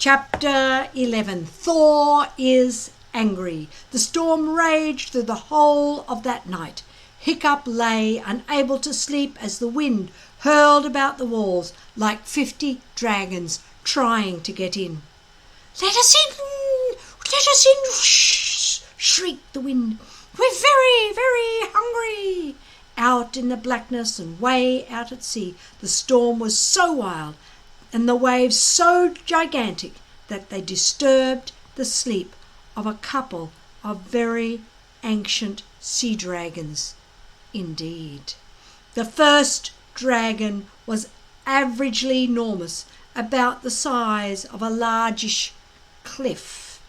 Chapter 11. Thor is angry. The storm raged through the whole of that night. Hiccup lay unable to sleep as the wind hurled about the walls like 50 dragons trying to get in. "Let us in! Let us in!" shrieked the wind. "We're very, very hungry." Out in the blackness and way out at sea, the storm was so wild and the waves so gigantic that they disturbed the sleep of a couple of very ancient sea dragons indeed. The first dragon was averagely enormous, about the size of a largish cliff.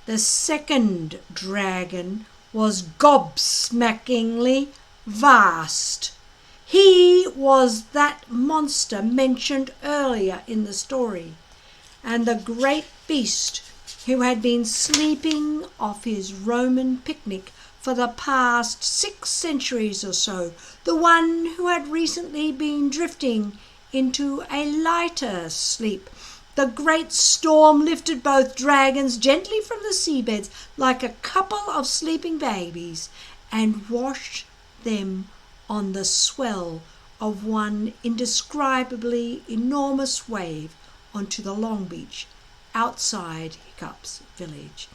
The second dragon was gobsmackingly vast. He was that monster mentioned earlier in the story, and the great beast who had been sleeping off his Roman picnic for the past 6 centuries or so, the one who had recently been drifting into a lighter sleep. The great storm lifted both dragons gently from the seabeds like a couple of sleeping babies and washed them on the swell of one indescribably enormous wave onto the long beach outside Hiccup's village.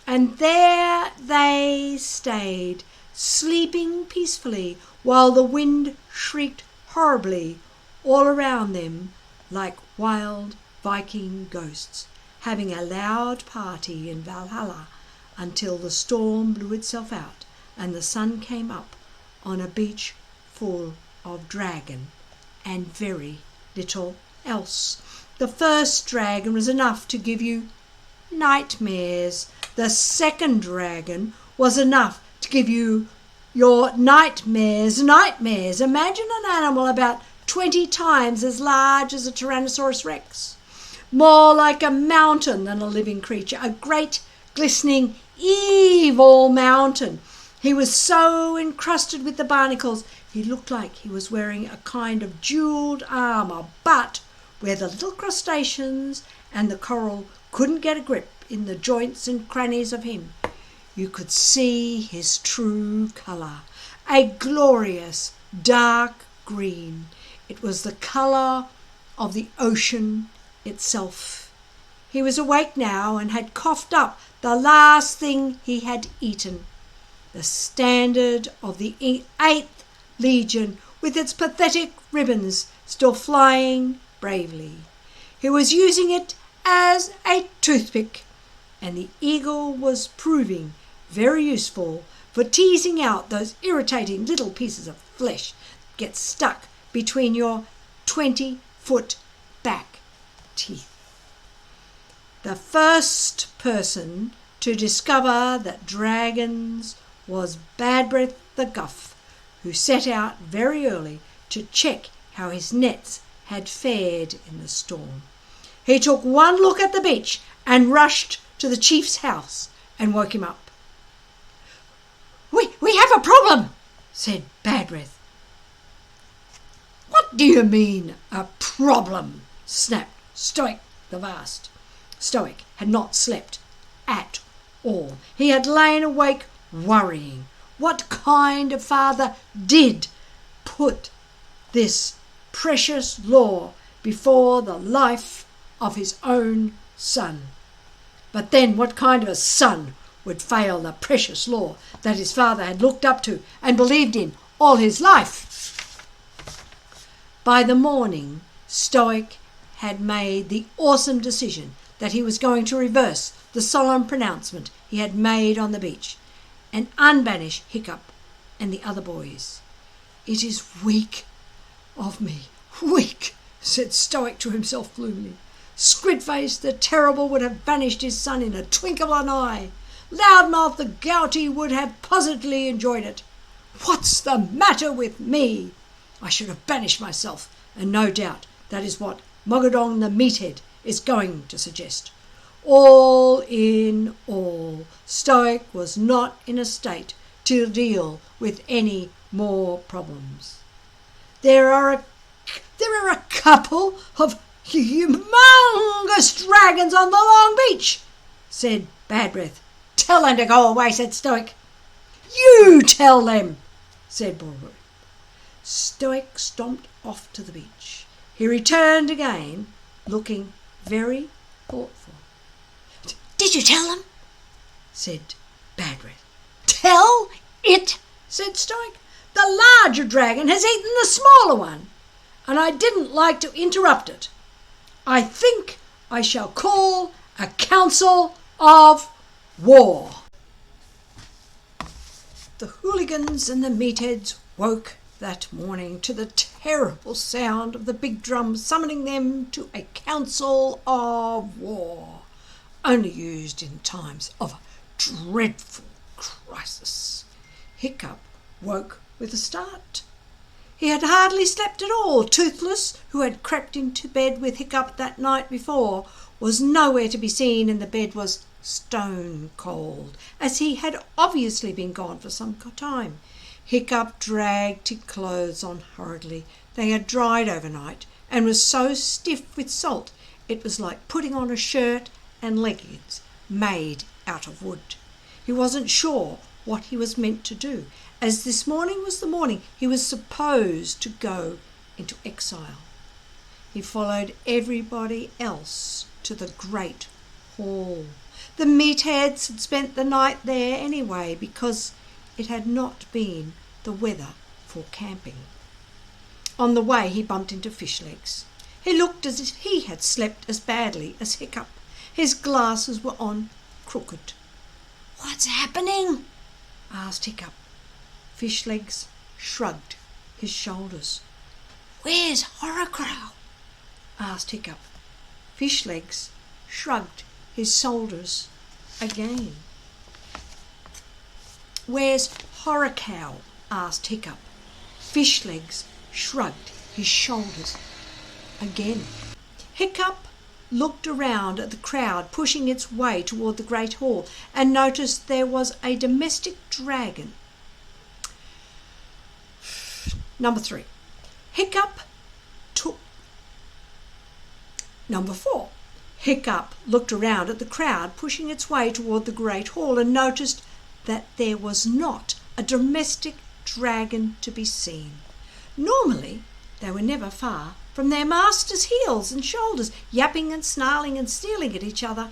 And there they stayed, sleeping peacefully while the wind shrieked horribly all around them like wild Viking ghosts, having a loud party in Valhalla until the storm blew itself out and the sun came up on a beach full of dragon and very little else. The first dragon was enough to give you nightmares. The second dragon was enough to give you your nightmares. Imagine an animal about 20 times as large as a Tyrannosaurus Rex, more like a mountain than a living creature, a great, glistening, evil mountain. He was so encrusted with the barnacles, he looked like he was wearing a kind of jewelled armour, but where the little crustaceans and the coral couldn't get a grip in the joints and crannies of him, you could see his true colour, a glorious dark green. It was the colour of the ocean itself. He was awake now and had coughed up the last thing he had eaten, the standard of the 8th Legion with its pathetic ribbons still flying bravely. He was using it as a toothpick, and the eagle was proving very useful for teasing out those irritating little pieces of flesh that get stuck between your 20-foot back teeth. The first person to discover that dragons was Bad Breath the Guff, who set out very early to check how his nets had fared in the storm. He took one look at the beach and rushed to the chief's house and woke him up. We have a problem," said Bad Breath. "What do you mean, a problem?" snapped Stoic the Vast. Stoic had not slept at all. He had lain awake worrying. What kind of father did put this precious law before the life of his own son? But then what kind of a son would fail the precious law that his father had looked up to and believed in all his life? By the morning, Stoic had made the awesome decision that he was going to reverse the solemn pronouncement he had made on the beach and unbanish Hiccup and the other boys. "It is weak of me, weak," said Stoic to himself gloomily. Squidface the Terrible would have banished his son in a twinkle of an eye. Loudmouth the Gouty would have positively enjoyed it. What's the matter with me? I should have banished myself, and no doubt that is what Mogadong the Meathead is going to suggest. All in all, Stoic was not in a state to deal with any more problems. There are a couple of "Humongous dragons on the long beach," said Bad Breath. "Tell them to go away," said Stoic. "You tell them," said Bulwer. Stoic stomped off to the beach. He returned again, looking very thoughtful. "Did you tell them?" said Bad Breath. "Tell it," said Stoic. "The larger dragon has eaten the smaller one, and I didn't like to interrupt it. I think I shall call a council of war." The hooligans and the meatheads woke that morning to the terrible sound of the big drum summoning them to a council of war, only used in times of a dreadful crisis. Hiccup woke with a start. He had hardly slept at all. Toothless, who had crept into bed with Hiccup that night before, was nowhere to be seen, and the bed was stone cold, as he had obviously been gone for some time. Hiccup dragged his clothes on hurriedly. They had dried overnight and was so stiff with salt it was like putting on a shirt and leggings made out of wood. He wasn't sure what he was meant to do, as this morning was the morning he was supposed to go into exile. He followed everybody else to the great hall. The meatheads had spent the night there anyway, because it had not been the weather for camping. On the way he bumped into Fishlegs. He looked as if he had slept as badly as Hiccup. His glasses were on crooked. "What's happening?" asked Hiccup. Fishlegs shrugged his shoulders. "Where's Horrocrow?" asked Hiccup. Fishlegs shrugged his shoulders again. "Where's Horrocrow?" asked Hiccup. Fishlegs shrugged his shoulders again. Hiccup looked around at the crowd pushing its way toward the great hall and noticed there was a domestic dragon. Number 3. Hiccup took... Number 4. Hiccup looked around at the crowd pushing its way toward the great hall and noticed that there was not a domestic dragon to be seen. Normally, they were never far from their master's heels and shoulders, yapping and snarling and sneering at each other.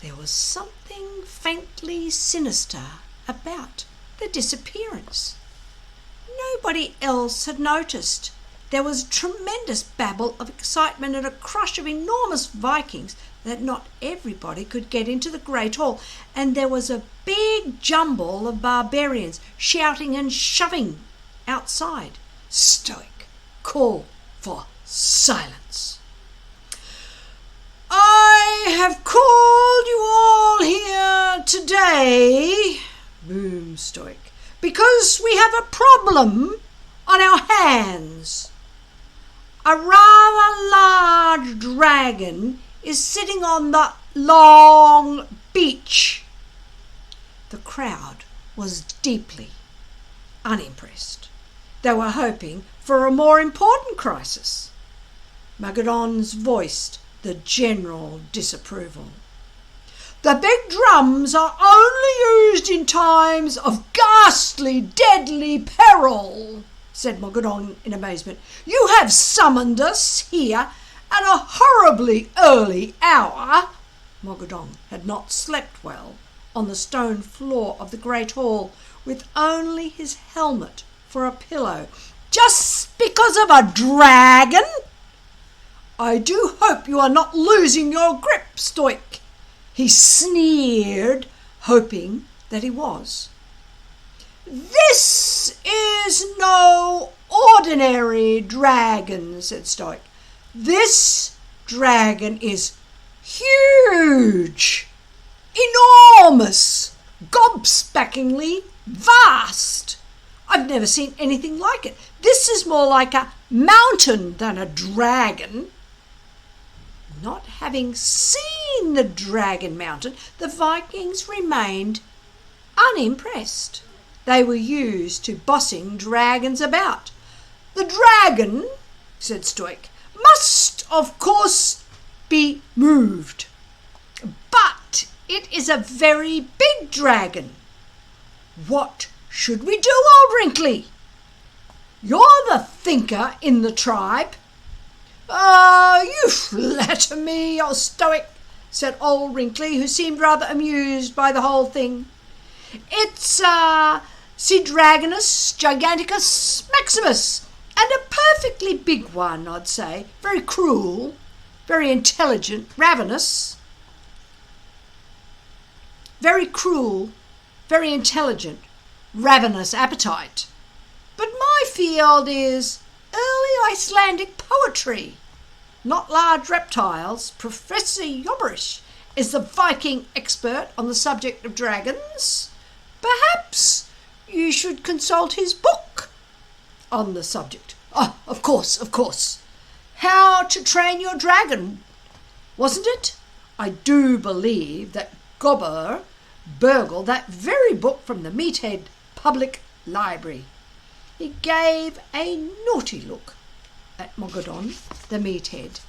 There was something faintly sinister about the disappearance. Nobody else had noticed. There was tremendous babble of excitement and a crush of enormous Vikings that not everybody could get into the great hall, and there was a big jumble of barbarians shouting and shoving outside. Stoic called for silence. "I have called you all here today," boomed Stoic, "because we have a problem on our hands. A rather large dragon is sitting on the long beach." The crowd was deeply unimpressed. They were hoping for a more important crisis. Magadons voiced the general disapproval. "The big drums are only used in times of ghastly, deadly peril," said Mogadon in amazement. "You have summoned us here at a horribly early hour." Mogadon had not slept well on the stone floor of the great hall, with only his helmet for a pillow. "Just because of a dragon? I do hope you are not losing your grip, Stoic." He sneered, hoping that he was. "This is no ordinary dragon," said Stoic. "This dragon is huge, enormous, gobsmackingly vast. I've never seen anything like it. This is more like a mountain than a dragon." Not having seen the dragon mountain, the Vikings remained unimpressed. They were used to bossing dragons about. "The dragon," said Stoic, "must of course, be moved. But it is a very big dragon. What should we do, old Wrinkly? You're the thinker in the tribe. Oh, you flatter me, you're stoic, said old Wrinkly, who seemed rather amused by the whole thing. It's Sidragonus Giganticus Maximus, and a perfectly big one, I'd say. Very cruel, very intelligent, ravenous. Very cruel, very intelligent, ravenous appetite. But my field is early Icelandic poetry, not large reptiles. Professor Yobberish is the Viking expert on the subject of dragons. Perhaps you should consult his book on the subject. Oh, of course. How to Train Your Dragon, wasn't it? I do believe that Gobber burgled that very book from the Meathead Public Library. He gave a naughty look at Mogadon, the Meathead.